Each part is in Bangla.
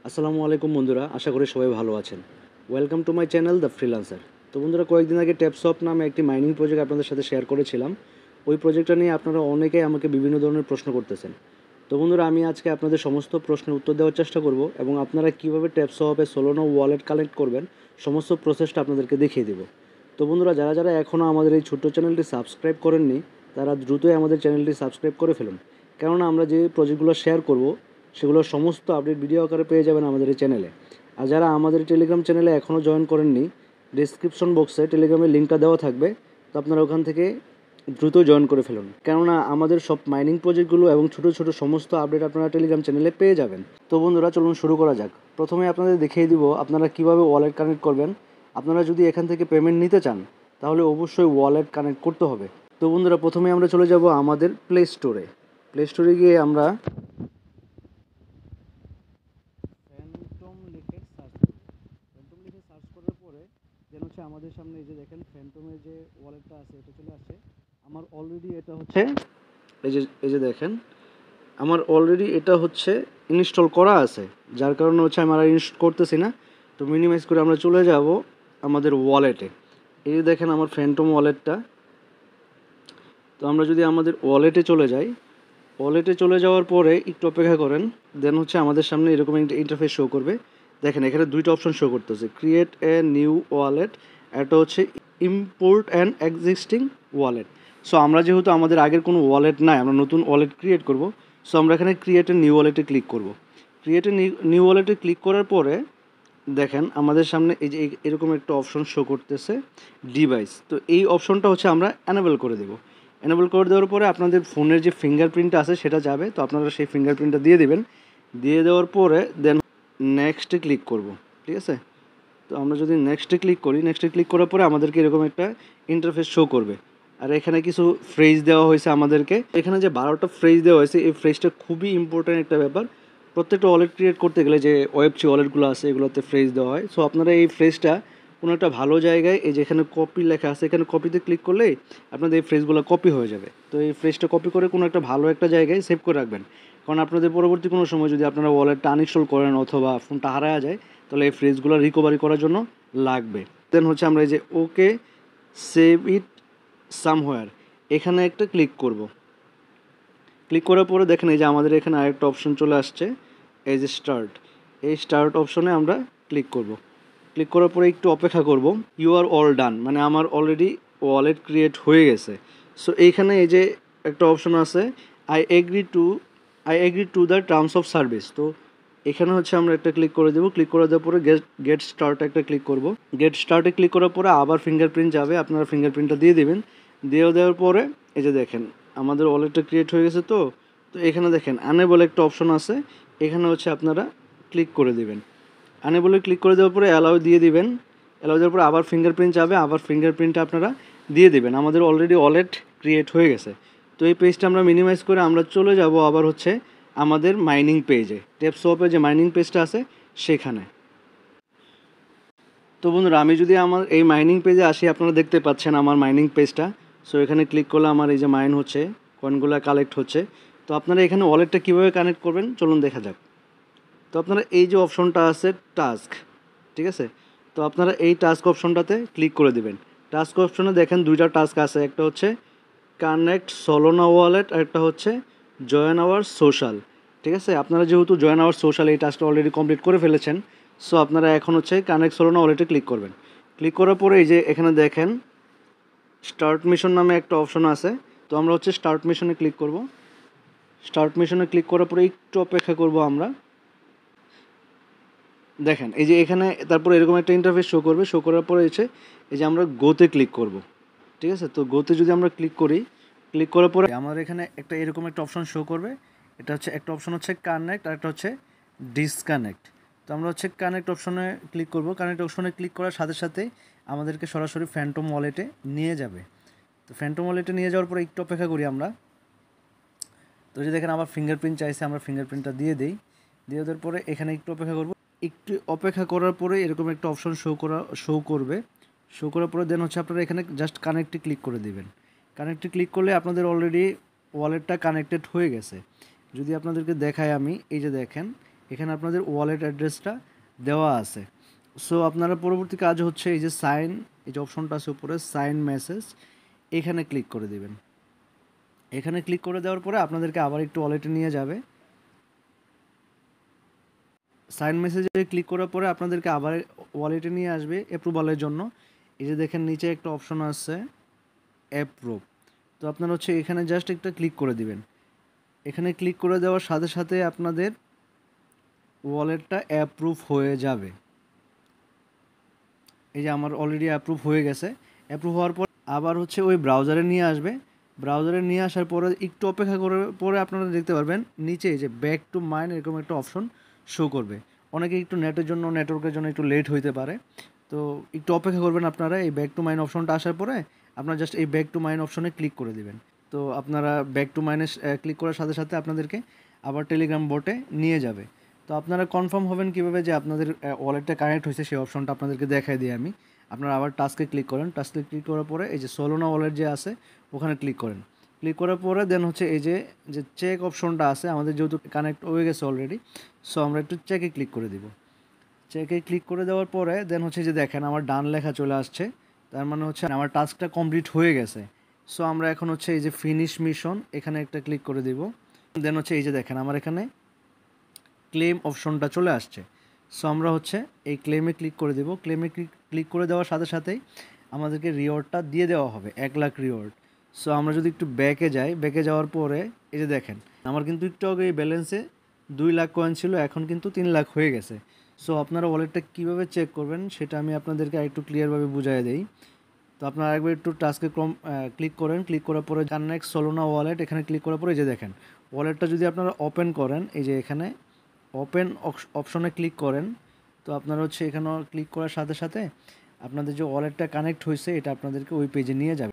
আসসালামু আলাইকুম বন্ধুরা, আশা করি সবাই ভালো আছেন। Welcome to my channel the freelancer. তো বন্ধুরা, কয়েকদিন আগে ট্যাপসপ নামে একটি মাইনিং প্রজেক্ট আপনাদের সাথে শেয়ার করেছিলাম। ওই প্রজেক্টটা নিয়ে আপনারা অনেকেই আমাকে বিভিন্ন ধরনের প্রশ্ন করতেছেন। তো বন্ধুরা, আমি আজকে আপনাদের সমস্ত প্রশ্নের উত্তর দেওয়ার চেষ্টা করব এবং আপনারা কীভাবে ট্যাপসপে সোলোনো ওয়ালেট কালেক্ট করবেন সমস্ত প্রসেসটা আপনাদেরকে দেখিয়ে দেব। তো বন্ধুরা, যারা যারা এখনও আমাদের এই ছোট্ট চ্যানেলটি সাবস্ক্রাইব করেননি তারা দ্রুতই আমাদের চ্যানেলটি সাবস্ক্রাইব করে ফেলুন, কেননা আমরা যে প্রজেক্টগুলো শেয়ার করব সেগুলোর সমস্ত আপডেট ভিডিও আকারে পেয়ে যাবেন আমাদের এই চ্যানেলে। আর যারা আমাদের টেলিগ্রাম চ্যানেলে এখনও জয়েন করেননি, ডিসক্রিপশন বক্সে টেলিগ্রামের লিঙ্কটা দেওয়া থাকবে, তো আপনারা ওখান থেকে দ্রুত জয়েন করে ফেলুন, কেননা আমাদের সব মাইনিং প্রজেক্টগুলো এবং ছোটো ছোটো সমস্ত আপডেট আপনারা টেলিগ্রাম চ্যানেলে পেয়ে যাবেন। তো বন্ধুরা, চলুন শুরু করা যাক। প্রথমে আপনাদের দেখিয়ে দিব আপনারা কীভাবে ওয়ালেট কানেক্ট করবেন। আপনারা যদি এখান থেকে পেমেন্ট নিতে চান তাহলে অবশ্যই ওয়ালেট কানেক্ট করতে হবে। তো বন্ধুরা, প্রথমে আমরা চলে যাব আমাদের প্লে স্টোরে। প্লে স্টোরে গিয়ে আমরা ফ্যান্টম লিখে সার্চ করব। ফ্যান্টম লিখে সার্চ করার পরে দেন হচ্ছে আমাদের সামনে এই যে দেখেন ফ্যান্টমের যে ওয়ালেটটা আছে এটা চলে আসছে। আমার অলরেডি এটা হচ্ছে এই যে দেখেন আমার অলরেডি এটা হচ্ছে ইনস্টল করা আছে, যার কারণে হচ্ছে আমি আর ইনস্টল করতেছি না। তো মিনিমাইজ করে আমরা চলে যাব আমাদের ওয়ালেটে। এই যে দেখেন আমার ফ্যান্টম ওয়ালেটটা। তো আমরা যদি আমাদের ওয়ালেটে চলে যাই, ওয়ালেটে চলে যাওয়ার পরে একটু অপেক্ষা করেন, দেন হচ্ছে আমাদের সামনে এরকম একটা ইন্টারফেস শো করবে। দেখেন এখানে দুইটা অপশন শো করতেছে, ক্রিয়েট এ নিউ ওয়ালেট, একটা হচ্ছে import and existing wallet. So আমরা যেহেতু আমাদের আগের কোনো ওয়ালেট নাই, আমরা নতুন ওয়ালেট ক্রিয়েট করব। সো আমরা এখানে ক্রিয়েট এ নিউ ওয়ালেটে ক্লিক করব। ক্রিয়েট এ নিউ ওয়ালেটে ক্লিক করার পরে দেখেন আমাদের সামনে এই যে এরকম একটা অপশন শো করতেছে, ডিভাইস। তো এই অপশনটা হচ্ছে আমরা অ্যানেবল করে দেবো। অ্যানেবল করে দেওয়ার পরে আপনাদের ফোনের যে ফিঙ্গারপ্রিন্টটা আছে সেটা যাবে, তো আপনারা সেই ফিঙ্গারপ্রিন্টটা দিয়ে দেবেন। দিয়ে দেওয়ার পরে দেন নেক্সটে ক্লিক করব, ঠিক আছে। তো আমরা যদি নেক্সটে ক্লিক করার পরে আমাদেরকে এরকম একটা ইন্টারফেস শো করবে। আর এখানে কিছু ফ্রেজ দেওয়া হয়েছে আমাদেরকে। এখানে যে 12টা ফ্রেজ দেওয়া হয়েছে, এই ফ্রেজটা খুবই ইম্পর্ট্যান্ট একটা ব্যাপার। প্রত্যেকটা ওয়ালেট ক্রিয়েট করতে গেলে যে ওয়েবচি ওয়ালেটগুলো আছে এগুলোতে ফ্রেজ দেওয়া হয়। সো আপনারা এই ফ্রেজটা কোনো একটা ভালো জায়গায়, এই যেখানে কপি লেখা আছে এখানে কপিতে ক্লিক করলেই আপনাদের এই ফ্রেজগুলো কপি হয়ে যাবে। তো এই ফ্রেজটা কপি করে কোনো একটা ভালো একটা জায়গায় সেভ করে রাখবেন, কারণ আপনাদের পরবর্তী কোনো সময় যদি আপনারা ওয়ালেটটা আনইনস্টল করেন অথবা ফোনটা হারায় যায় তাহলে এই ফ্রেজগুলো রিকভারি করার জন্য লাগবে। দেন হচ্ছে আমরা এই যে ওকে সেভ ইট সামহোয়ার এখানে একটা ক্লিক করব। ক্লিক করার পরে দেখেন এই যে আমাদের এখানে আরেকটা অপশন চলে আসছে, এই যে স্টার্ট। এই স্টার্ট অপশনে আমরা ক্লিক করব। ক্লিক করার পরে একটু অপেক্ষা করব। ইউ আর অল ডান, মানে আমার অলরেডি ওয়ালেট ক্রিয়েট হয়ে গেছে। সো এইখানে এই যে একটা অপশন আছে, I agree to the terms of service. তো এখানে হচ্ছে আমরা একটা ক্লিক করে দেবো। ক্লিক করে দেওয়ার পরে গেট স্টার্ট একটা ক্লিক করব। গেট স্টার্টে ক্লিক করার পরে আবার ফিঙ্গারপ্রিন্ট যাবে, আপনারা ফিঙ্গারপ্রিন্টটা দিয়ে দেবেন। দিয়ে দেওয়ার পরে এই যে দেখেন আমাদের ওয়ালেটটা ক্রিয়েট হয়ে গেছে। তো এখানে দেখেন আনেবল একটা অপশন আছে, এখানে হচ্ছে আপনারা ক্লিক করে দেবেন। আনেবলে ক্লিক করে দেওয়ার পরে অ্যালাউ দিয়ে দিবেন। অ্যালাউ দেওয়ার পরে আবার ফিঙ্গারপ্রিন্ট যাবে, আবার ফিঙ্গারপ্রিন্টটা আপনারা দিয়ে দেবেন। আমাদের অলরেডি ওয়ালেট ক্রিয়েট হয়ে গেছে। তো এই পেজটা আমরা মিনিমাইজ করে আমরা চলে যাব আবার হচ্ছে আমাদের মাইনিং পেজে, ট্যাপসপে যে মাইনিং পেজটা আছে সেখানে। তো বন্ধুরা, আমি যদি আমার এই মাইনিং পেজে আসি, আপনারা দেখতে পাচ্ছেন আমার মাইনিং পেজটা। সো এখানে ক্লিক করলে আমার এই যে মাইন হচ্ছে, কয়েনগুলো কালেক্ট হচ্ছে। তো আপনারা এখানে ওয়ালেটটা কীভাবে কানেক্ট করবেন চলুন দেখা যাক। তো আপনারা এই যে অপশনটা আছে টাস্ক, ঠিক আছে। তো আপনারা এই টাস্ক অপশনটাতে ক্লিক করে দেবেন। টাস্ক অপশনে দেখেন দুইটা টাস্ক আছে, একটা হচ্ছে কানেক্ট সোলোনা ওয়ালেট আর একটা হচ্ছে জয়েন আওয়ার সোশ্যাল, ঠিক আছে। আপনারা যেহেতু জয়েন আওয়ার সোশ্যাল এই টাস্কটা অলরেডি কমপ্লিট করে ফেলেছেন, সো আপনারা এখন হচ্ছে কানেক্ট সোলোনা ওয়ালেটে ক্লিক করবেন। ক্লিক করার পরে এই যে এখানে দেখেন স্টার্ট মিশন নামে একটা অপশন আছে। তো আমরা হচ্ছে স্টার্ট মিশনে ক্লিক করব। স্টার্ট মিশনে ক্লিক করার পরে একটু অপেক্ষা করব আমরা। দেখেন এই যে এখানে তারপরে এরকম একটা ইন্টারফেস শো করবে। শো করার পরে এসে এই যে আমরা গোতে ক্লিক করব, ঠিক আছে। তো গোতে যদি আমরা ক্লিক করি, ক্লিক করার পরে আমার এখানে একটা এরকম একটা অপশন শো করবে। এটা হচ্ছে একটা অপশন হচ্ছে কানেক্ট আর একটা হচ্ছে ডিসকানেক্ট। তো আমরা হচ্ছে কানেক্ট অপশনে ক্লিক করব। কানেক্ট অপশনে ক্লিক করার সাথে সাথে আমাদেরকে সরাসরি ফ্যান্টম ওয়ালেটে নিয়ে যাবে। তো ফ্যান্টম ওয়ালেটে নিয়ে যাওয়ার পরে একটু অপেক্ষা করি আমরা। তো যে দেখেন আবার ফিঙ্গারপ্রিন্ট চাইছে, আমরা ফিঙ্গারপ্রিন্টটা দিয়ে দেওয়ার পরে এখানে একটু অপেক্ষা করব। একটু অপেক্ষা করার পরে এরকম একটা অপশন শো করবে। শো করার পরে দেন হচ্ছে আপনারা এখানে জাস্ট কানেক্টে ক্লিক করে দেবেন। কানেক্টে ক্লিক করলে আপনাদের অলরেডি ওয়ালেটটা কানেক্টেড হয়ে গেছে। যদি আপনাদেরকে দেখাই আমি, এই যে দেখেন এখানে আপনাদের ওয়ালেট অ্যাড্রেসটা দেওয়া আছে। সো আপনারা পরবর্তী কাজ হচ্ছে এই যে সাইন, এই যে অপশনটা আছে উপরে সাইন মেসেজ, এখানে ক্লিক করে দিবেন। এখানে ক্লিক করে দেওয়ার পরে আপনাদেরকে আবার একটু ওয়ালেটে নিয়ে যাবে। সাইন মেসেজে ক্লিক করার পরে আপনাদেরকে আবার ওয়ালেটে নিয়ে আসবে অ্যাপ্রুভালের জন্য। এই যে দেখেন নিচে একটা অপশন আছে অ্যাপ্রুভ, তো আপনারা হচ্ছে এখানে জাস্ট একটা ক্লিক করে দিবেন। এখানে ক্লিক করে দেওয়ার সাথে সাথে আপনাদের ওয়ালেটটা অ্যাপ্রুভ হয়ে যাবে। এই যে আমার অলরেডি অ্যাপ্রুভ হয়ে গেছে। অ্যাপ্রুভ হওয়ার পর আবার হচ্ছে ওই ব্রাউজারে নিয়ে আসবে। ব্রাউজারে নিয়ে আসার পরে একটু অপেক্ষা করে পরে আপনারা দেখতে পারবেন নিচে যে ব্যাক টু মাইন এরকম একটা অপশন শো করবে। অনেকে একটু নেটওয়ার্কের জন্য একটু লেট হইতে পারে, তো একটু অপেক্ষা করবেন আপনারা। এই ব্যাক টু মাইন অপশনটা আসার পরে আপনারা জাস্ট এই ব্যাক টু মাইন অপশনে ক্লিক করে দিবেন। তো আপনারা ব্যাক টু মাইনে ক্লিক করার সাথে সাথে আপনাদেরকে আবার টেলিগ্রাম বোটে নিয়ে যাবে। তো আপনারা কনফার্ম হবেন কীভাবে যে আপনাদের ওয়ালেটটা কানেক্ট হয়েছে, সেই অপশনটা আপনাদেরকে দেখাই দিই আমি। আপনারা আবার টাস্কে ক্লিক করেন, টাস্কে ক্লিক করার পরে এই যে সোলোনা ওয়ালেট যে আছে ওখানে ক্লিক করেন। ক্লিক করার পরে দেন হচ্ছে এই যে চেক অপশনটা আছে, আমাদের যেহেতু কানেক্ট হয়ে গেছে অলরেডি, সো আমরা একটু চেকে ক্লিক করে দিব। চেকে ক্লিক করে দেওয়ার পরে দেন হচ্ছে যে দেখেন আমার ডান লেখা চলে আসছে, তার মানে হচ্ছে আমার টাস্কটা কমপ্লিট হয়ে গেছে। সো আমরা এখন হচ্ছে এই যে ফিনিশ মিশন এখানে একটা ক্লিক করে দিব। দেন হচ্ছে এই যে দেখেন আমার এখানে ক্লেম অপশনটা চলে আসছে। সো আমরা হচ্ছে এই ক্লেমে ক্লিক করে দেব। ক্লেমে ক্লিক করে দেওয়ার সাথে সাথেই আমাদেরকে রিওয়ার্ডটা দিয়ে দেওয়া হবে 1 লাখ রিওয়ার্ড। সো আমরা যদি একটু ব্যাকে যাই, ব্যাকে যাওয়ার পরে এই যে দেখেন আমার কিন্তু একটু আগে এই ব্যালেন্সে 2 লাখ কয়েন ছিল, এখন কিন্তু 3 লাখ হয়ে গেছে। সো আপনারা ওয়ালেটটা কীভাবে চেক করবেন সেটা আমি আপনাদেরকে আরেকটু ক্লিয়ারভাবে বুঝিয়ে দেই। তো আপনারা একবার একটু টাস্কে ক্লিক করেন, ক্লিক করার পরে কানেক্ট সোলোনা ওয়ালেট এখানে ক্লিক করার পরে এই যে দেখেন ওয়ালেটটা যদি আপনারা ওপেন করেন, এই যে এখানে ওপেন অপশনে ক্লিক করেন, তো আপনারা হচ্ছে এখানে ক্লিক করার সাথে সাথে আপনাদের যে ওয়ালেটটা কানেক্ট হয়েছে এটা আপনাদেরকে ওই পেজে নিয়ে যাবে।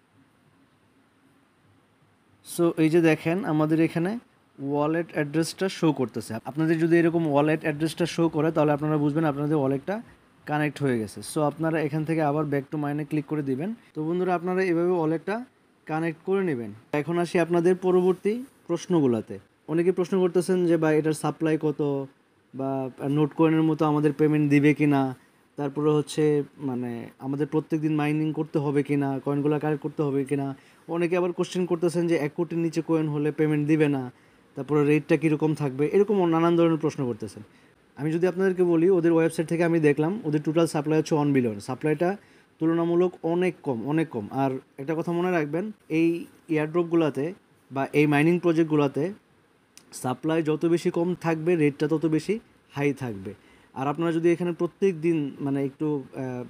সো এই যে দেখেন আমাদের এখানে ওয়ালেট অ্যাড্রেসটা শো করতেছে। আপনাদের যদি এরকম ওয়ালেট অ্যাড্রেসটা শো করে তাহলে আপনারা বুঝবেন আপনাদের ওয়ালেটটা কানেক্ট হয়ে গেছে। সো আপনারা এখান থেকে আবার ব্যাক টু মাইনে ক্লিক করে দিবেন। তো বন্ধুরা আপনারা এভাবে ওয়ালেটটা কানেক্ট করে নেবেন। এখন আসি আপনাদের পরবর্তী প্রশ্নগুলোতে। অনেকে প্রশ্ন করতেছেন যে বা এটার সাপ্লাই কত, বা নোট কয়েনের মতো আমাদের পেমেন্ট দিবে কি না, তারপরে হচ্ছে মানে আমাদের প্রত্যেক দিন মাইনিং করতে হবে কি না, কয়েনগুলো কালেক্ট করতে হবে কি না। অনেকে আবার কোশ্চেন করতেছেন যে 1 কোটির নিচে কয়েন হলে পেমেন্ট দিবে না, তারপরে রেটটা কীরকম থাকবে, এরকম নানান ধরনের প্রশ্ন করতেছেন। আমি যদি আপনাদেরকে বলি ওদের ওয়েবসাইট থেকে আমি দেখলাম ওদের টোটাল সাপ্লাই হচ্ছে 1 বিলিয়ন। সাপ্লাইটা তুলনামূলক অনেক কম, অনেক কম। আর একটা কথা মনে রাখবেন, এই এয়ারড্রপগুলোতে বা এই মাইনিং প্রজেক্টগুলোতে সাপ্লাই যত বেশি কম থাকবে রেটটা তত বেশি হাই থাকবে। আর আপনারা যদি এখানে প্রত্যেক দিন মানে একটু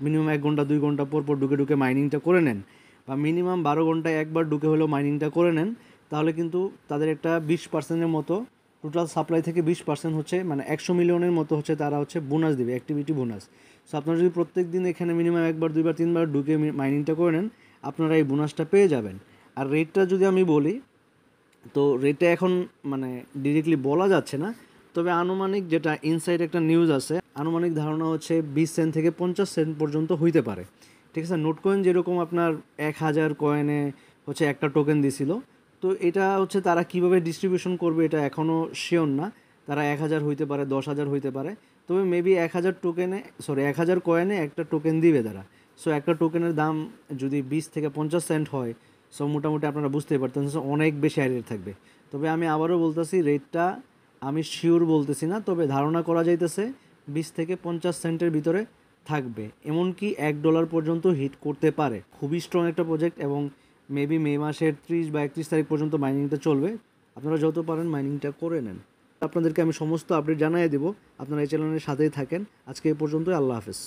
মিনিমাম 1 ঘন্টা 2 ঘন্টা পর পর ঢুকে ঢুকে মাইনিংটা করে নেন, বা মিনিমাম 12 ঘন্টায় একবার ঢুকে হলেও মাইনিংটা করে নেন, তাহলে কিন্তু তাদের একটা 20%-এর মতো টোটাল সাপ্লাই থেকে 20% হচ্ছে মানে 100 মিলিয়নের মতো হচ্ছে তারা হচ্ছে বোনাস দেবে, অ্যাক্টিভিটি বোনাস। সো আপনারা যদি প্রত্যেক দিন এখানে মিনিমাম 1বার 2বার 3বার ঢুকে মাইনিংটা করে নেন, আপনারা এই বোনাসটা পেয়ে যাবেন। আর রেটটা যদি আমি বলি, তো রেটটা এখন মানে ডিরেক্টলি বলা যাচ্ছে না, তবে আনুমানিক যেটা ইনসাইড একটা নিউজ আছে, আনুমানিক ধারণা হচ্ছে 20 সেন্ট থেকে 50 সেন্ট পর্যন্ত হইতে পারে। ঠিক আছে, নোট কয়েন যেরকম আপনার 1000 কয়েনে হচ্ছে একটা টোকেন দিছিল, তো এটা হচ্ছে তারা কিভাবে ডিস্ট্রিবিউশন করবে এটা এখনও শিওর না। তারা 1000 হইতে পারে, 10,000 হইতে পারে, তবে মেবি 1000 কয়েনে একটা টোকেন দিবে তারা। সো একটা টোকেনের দাম যদি 20 থেকে 50 সেন্ট হয়, সো মোটামুটি আপনারা বুঝতেই পারতেন অনেক বেশি হাই রেট থাকবে। তবে আমি আবারও বলতেছি রেটটা আমি শিওর বলতেছি না, তবে ধারণা করা যাইতেছে 20 থেকে 50 সেন্টের ভিতরে থাকবে, এমনকি $1 পর্যন্ত হিট করতে পারে। খুবই স্ট্রং একটা প্রজেক্ট, এবং মেবি মে মাসের 30 বা 31 তারিখ পর্যন্ত মাইনিংটা চলবে। আপনারা যত পারেন মাইনিংটা করে নেন। আপনাদেরকে আমি সমস্ত আপডেট জানিয়ে দেবো, আপনারা এই চ্যানেলের সাথেই থাকেন। আজকে এই পর্যন্তই, আল্লাহ হাফেজ।